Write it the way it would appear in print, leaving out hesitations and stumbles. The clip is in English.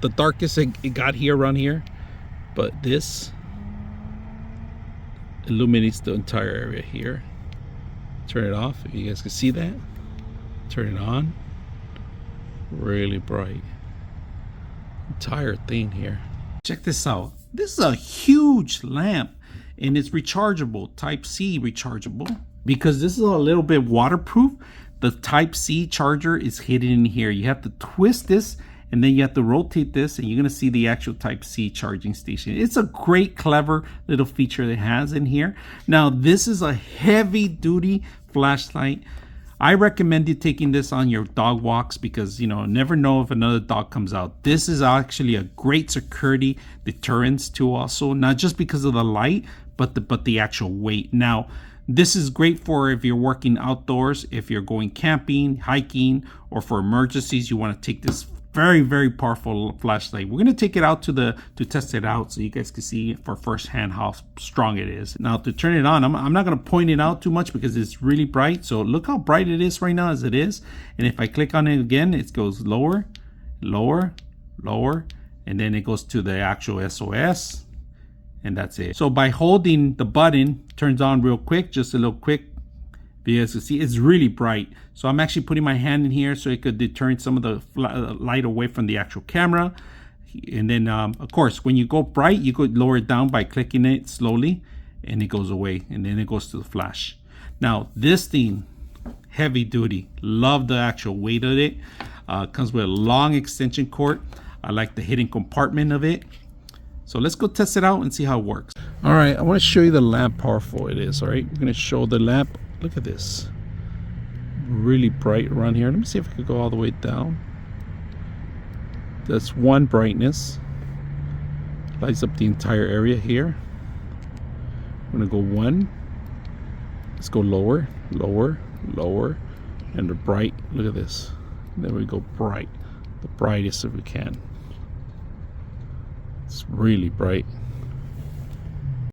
the darkest it got here around here, but this illuminates the entire area here. Turn it off if you guys can see that. Turn it on. Really bright. Entire thing here. Check this out. This is a huge lamp, and it's rechargeable, Type C rechargeable. Because this is a little bit waterproof, the Type C charger is hidden in here. You have to twist this, and then you have to rotate this, and you're gonna see the actual Type C charging station. It's a great, clever little feature that it has in here. Now, this is a heavy duty flashlight. I recommend you taking this on your dog walks because, you know, never know if another dog comes out. This is actually a great security deterrence too also, not just because of the light, but the actual weight. Now, this is great for if you're working outdoors, if you're going camping, hiking, or for emergencies, you want to take this very, very powerful flashlight. We're going to take it out to test it out so you guys can see for firsthand how strong it is. Now to turn it on, I'm not going to point it out too much because it's really bright. So look how bright it is right now as it is. And if I click on it again, it goes lower, lower, lower, and then it goes to the actual SOS. And that's it. So by holding the button, it turns on real quick, just a little quick. You guys can see it's really bright. So I'm actually putting my hand in here so it could deter some of the light away from the actual camera. And then of course, when you go bright, you could lower it down by clicking it slowly and it goes away. And then it goes to the flash. Now this thing, heavy duty, love the actual weight of it. Comes with a long extension cord. I like the hidden compartment of it. So let's go test it out and see how it works. All right, I want to show you the lamp powerful it is. All right, we're gonna show the lamp. Look at this, really bright around here. Let me see if I could go all the way down. That's one brightness, lights up the entire area here. I'm gonna go one. Let's go lower, lower, lower, and the bright. Look at this. There we go, bright, the brightest if we can. It's really bright.